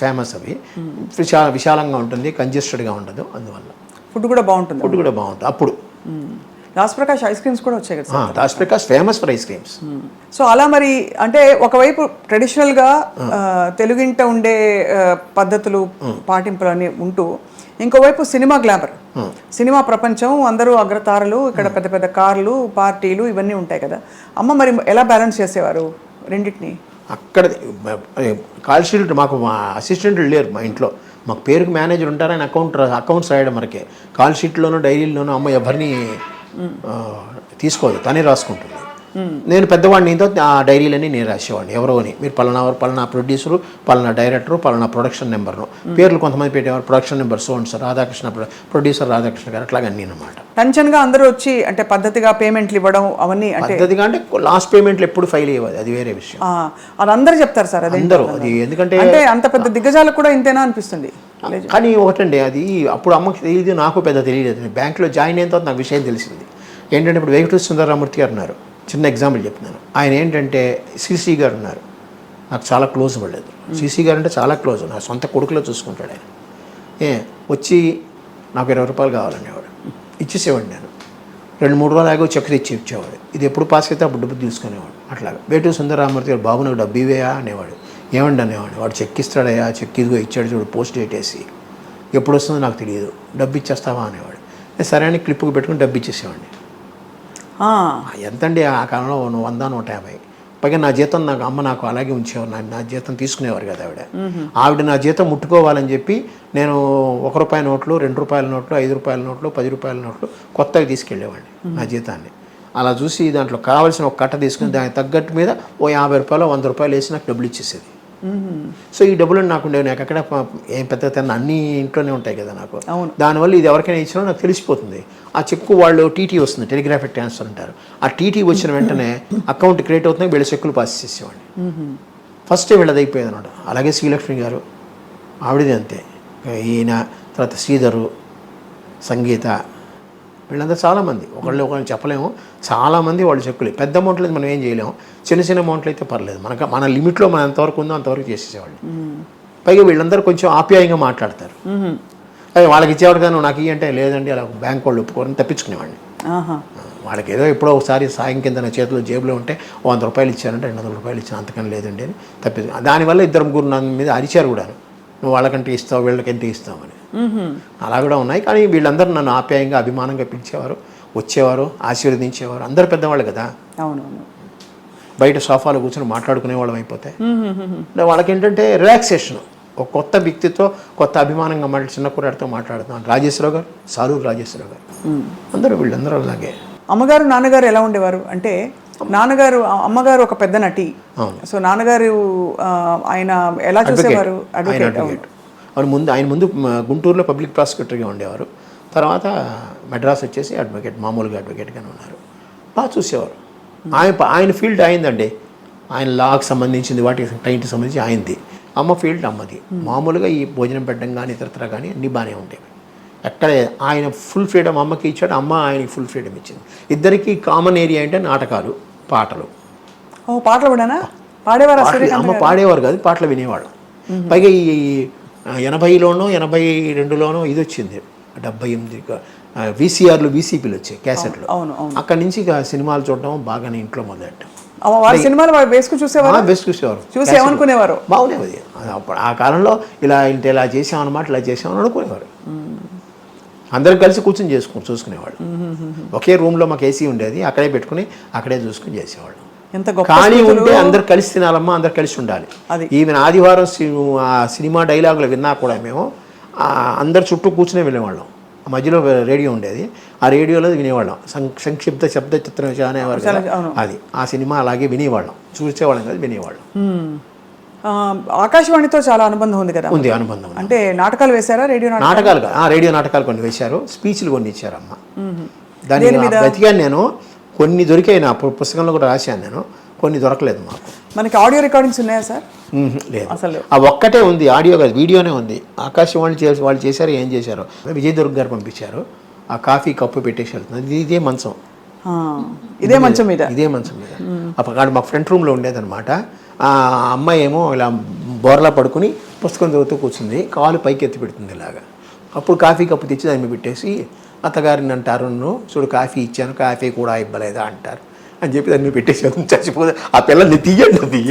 Famous అవి. విశాలంగా ఉంటుంది, కంజెస్టెడ్గా ఉండదు, అందువల్ల ఫుడ్ కూడా బాగుంటుంది. అప్పుడు దాస్ ప్రకాష్ ఐస్ క్రీమ్స్ కూడా వచ్చాయి కదా. Das Prakash famous for ice creams. So అలా మరి అంటే ఒకవైపు ట్రెడిషనల్గా తెలుగింట ఉండే పద్ధతులు పాటింపులని ఉంటూ, ఇంకోవైపు సినిమా గ్లామర్, సినిమా ప్రపంచం, అందరూ అగ్రతారలు, ఇక్కడ పెద్ద పెద్ద కార్లు, పార్టీలు ఇవన్నీ ఉంటాయి కదా. అమ్మ మరి ఎలా బ్యాలెన్స్ చేసేవారు రెండింటిని? అక్కడ కాల్ షీట్ మాకు మా అసిస్టెంట్లు లేరు మా ఇంట్లో. మాకు పేరుకి మేనేజర్ ఉంటారని అకౌంట్స్ రాయడం వరకే. కాల్ షీట్లోనూ డైరీలోనూ అమ్మ ఎవరిని తీసుకోదు, తనే రాసుకుంటుంది. నేను పెద్దవాడినితో ఆ డైరీలన్నీ నేను రాసేవాడిని. ఎవరో అని, మీరు పలానా ప్రొడ్యూసరు, పలానా డైరెక్టరు, పలానా ప్రొడక్షన్ నెంబర్ను పేర్లు కొంతమంది పెట్టేవారు. Production number so Radhakrishna, producer Radhakrishna గారు, అట్లాగే అన్నీ అనమాట. టెన్షన్గా అందరూ వచ్చి అంటే పద్ధతిగా పేమెంట్లు ఇవ్వడం అవన్నీ. పద్ధతిగా అంటే లాస్ట్ పేమెంట్లు ఎప్పుడు ఫైల్ అయ్యేది, అది వేరే విషయం. అది అందరూ చెప్తారు సార్, అది అందరూ. అది ఎందుకంటే అంత పెద్ద దిగ్గజాలకు కూడా ఇంతేనా అనిపిస్తుంది. కానీ ఒకటండి, అది అప్పుడు అమ్మకి తెలియదు, నాకు పెద్ద తెలియదు. బ్యాంకులో జాయిన్ అయిన తర్వాత నాకు విషయం తెలిసింది ఏంటంటే, ఇప్పుడు వెంకటేశ్వర సుందరరామూర్తి గారు ఉన్నారు, చిన్న ఎగ్జాంపుల్ చెప్తున్నాను. ఆయన ఏంటంటే సిసి గారు ఉన్నారు, నాకు చాలా క్లోజ్ పడలేదు. సిసి గారు అంటే చాలా క్లోజ్, నా సొంత కొడుకులో చూసుకుంటాడు ఆయన. వచ్చి నాకు 20 రూపాయలు కావాలనేవాడు, ఇచ్చేసేవాడు. నేను 2-3 రోజులు ఆగో చెక్ తెచ్చి ఇచ్చేవాడు. ఇది ఎప్పుడు పాస్ అయితే అప్పుడు డబ్బు తీసుకునేవాడు. అట్లాగా వేటూరు సుందరరామూర్తి గారు, బాబు నాకు డబ్బు ఇవేయా అనేవాడు. ఏమండి అనేవాడు. వాడు చెక్ ఇస్తాడయ్యా, చెక్ ఇదిగో ఇచ్చాడు చూడు, పోస్ట్ డేట్ వేసి, ఎప్పుడు వస్తుందో నాకు తెలియదు, డబ్బు ఇచ్చేస్తావా అనేవాడు. సరే అని క్లిప్పుకి పెట్టుకుని డబ్బు ఇచ్చేసేవాడిని. ఎంతండి ఆ కాలంలో 100-150. పైగా నా జీతం నాకు అలాగే ఉంచేవారు. నా జీతం తీసుకునేవారు కదా ఆవిడ నా జీతం ముట్టుకోవాలని చెప్పి నేను ₹1 నోట్లు, ₹2 నోట్లు, ₹5 నోట్లు, ₹10 నోట్లు కొత్తగా తీసుకెళ్ళేవాడిని నా జీతాన్ని. అలా చూసి దాంట్లో కావాల్సిన ఒక కట్ట తీసుకుని దానికి తగ్గట్టు మీద ఓ ₹50, ₹100 వేసి నాకు డబ్బులు ఇచ్చేసేది. సో ఈ డబ్బులు నాకు ఉండేవి. నాకు అక్కడ ఏం పెద్ద అన్ని ఇంట్లోనే ఉంటాయి కదా నాకు. దానివల్ల ఇది ఎవరికైనా ఇచ్చినా నాకు తెలిసిపోతుంది. ఆ చెక్కు వాళ్ళు టీటీ వస్తుంది, టెలిగ్రాఫిక్ ట్రాన్స్ఫర్ అంటారు. ఆ టీటీ వచ్చిన వెంటనే అకౌంట్ క్రియేట్ అవుతుంది, వీళ్ళ చెక్కులు పాస్ చేసేవాడిని. ఫస్టే వీళ్ళది అయిపోయేది అనమాట. అలాగే శ్రీలక్ష్మి గారు, ఆవిడది అంతే. ఈయన తర్వాత శ్రీధరు, సంగీత, వీళ్ళంతా చాలామంది, ఒకళ్ళు చెప్పలేము, చాలామంది వాళ్ళు చెక్కులు. పెద్ద అమౌంట్లు అయితే మనం ఏం చేయలేము, చిన్న అమౌంట్లు అయితే పర్లేదు. మన లిమిట్లో మనం ఎంతవరకు ఉందో అంతవరకు చేసేసేవాళ్ళు. పైగా వీళ్ళందరూ కొంచెం ఆప్యాయంగా మాట్లాడతారు. అదే వాళ్ళకి ఇచ్చేవాడు కానీ నాకు అంటే లేదండి, అలా బ్యాంక్ వాళ్ళు ఒప్పుకోరని తప్పించుకునేవాడిని. వాళ్ళకి ఏదో ఎప్పుడో ఒకసారి సాయం కింద నా చేతిలో జేబులో ఉంటే ₹100 ఇచ్చారంటే ₹200 ఇచ్చాను, అంతకని లేదండి అని తప్పించు. దానివల్ల 2-3 నా మీద అరిచారు కూడా, నువ్వు వాళ్ళకంటే ఇస్తావు, వీళ్ళకి ఎంత ఇస్తావని. అలా కూడా ఉన్నాయి. కానీ వీళ్ళందరూ నన్ను ఆప్యాయంగా, అభిమానంగా పిలిచేవారు, వచ్చేవారు, ఆశీర్వదించేవారు. అందరు పెద్దవాళ్ళు కదా. అవునవును. బయట సోఫాలో కూర్చొని మాట్లాడుకునే వాళ్ళం అయిపోతాయి. వాళ్ళకి ఏంటంటే రిలాక్సేషన్. ఒక కొత్త వ్యక్తితో, కొత్త అభిమానంగా చిన్న కుర్రాడితో మాట్లాడుతున్నాను. రాజేశ్వరరావు గారు, సాలూరు రాజేశ్వరరావు గారు, వీళ్ళందరూ అలాగే. అమ్మగారు నాన్నగారు ఎలా ఉండేవారు అంటే, అమ్మగారు ఒక పెద్ద నటి. సో నాన్నగారు ఆయన ఎలా చూసేవారు? అడ్వకేట్. ఆయన ముందు గుంటూరులో పబ్లిక్ ప్రాసిక్యూటర్గా ఉండేవారు. తర్వాత మెడ్రాస్ వచ్చేసి మామూలుగా అడ్వకేట్గానే ఉన్నారు. బాగా చూసేవారు. ఆయన ఫీల్డ్ అయిందండి. ఆయన లాకి సంబంధించింది, వాటికి టైంకి సంబంధించి ఆయనది. అమ్మ ఫీల్డ్ అమ్మది. మామూలుగా ఈ భోజనం పెట్టడం కానీ ఇతరత్ర కానీ అన్నీ బాగానే ఉండేవి. ఎక్కడ ఆయన ఫుల్ ఫ్రీడమ్ అమ్మకి ఇచ్చాడు, అమ్మ ఆయనకి ఫుల్ ఫ్రీడమ్ ఇచ్చింది. ఇద్దరికి కామన్ ఏరియా అంటే నాటకాలు, పాటలు. పాటలు కూడా పాడేవారు? అమ్మ పాడేవారు కాదు, పాటలు వినేవాడు. పైగా ఈ 80లోనో 82లోనో ఇది వచ్చింది, 78 VCRలు, VCPలు వచ్చాయి, క్యాసెట్లు. అక్కడి నుంచి ఇక సినిమాలు చూడడం బాగానే ఇంట్లో మొదలెట్టాం. సినిమాలు వేసుకు చూసేవారు. చూసి ఏమనుకునేవారు? బాగునేది. ఆ కాలంలో ఇలా చేసామన్నమాట, ఇలా చేసామని అనుకునేవారు. అందరం కలిసి కూర్చొని చూసుకునేవాళ్ళు. ఒకే రూమ్లో మాకు ఏసీ ఉండేది, అక్కడే పెట్టుకుని అక్కడే చూసుకుని చేసేవాళ్ళు. ఖాళీ ఉంటే అందరు కలిసి తినాలమ్మా, అందరు కలిసి ఉండాలి. ఈవెన్ ఆదివారం సినిమా డైలాగులు విన్నా కూడా మేము అందరు చుట్టూ కూర్చునే వినేవాళ్ళం. మధ్యలో రేడియో ఉండేది, ఆ రేడియోలో వినేవాళ్ళం. సంక్షిప్త శబ్ద చిత్రం అనేవారు కదా, అది ఆ సినిమా అలాగే వినేవాళ్ళం, చూసేవాళ్ళం కదా, వినేవాళ్ళం. ఆకాశవాణితో చాలా అనుబంధం ఉంది కదా? ఉంది, అనుబంధం. అంటే నాటకాలు వేశారా? రేడియో నాటకాలు కొన్ని వేశారు, స్పీచ్లు కొన్ని ఇచ్చారు అమ్మ. దాని బతికాను నేను. కొన్ని దొరికాయి, నా పుస్తకంలో కూడా రాశాను నేను, కొన్ని దొరకలేదు మాకు. మనకి ఆడియో రికార్డింగ్స్ ఉన్నాయా సార్? లేదు, అసలు ఆ ఒక్కటే ఉంది, ఆడియో కాదు, వీడియోనే ఉంది. ఆకాశవాణి వాళ్ళు చేశారు, ఏం చేశారు, విజయదుర్గ గారు పంపించారు. ఆ కాఫీ కప్పు పెట్టేసి వెళ్తుంది. ఇదే మంచం, ఇదే మంచం మీద అప్పుడు మాకు ఫ్రంట్ రూమ్లో ఉండేదన్నమాట. ఆ అమ్మాయి ఏమో ఇలా బోర్లా పడుకుని పుస్తకం చదువుతూ కూర్చుంది, కాలు పైకి ఎత్తి పెడుతుంది ఇలాగా. అప్పుడు కాఫీ కప్పు తెచ్చి దాన్ని పెట్టేసి అత్తగారిని అంటారు, చూడు కాఫీ ఇచ్చాను, కాఫీ కూడా ఇవ్వలేదా అంటారు అని చెప్పి దాన్ని పెట్టేసి చచ్చిపోతే ఆ పిల్లల్ని తీయండి.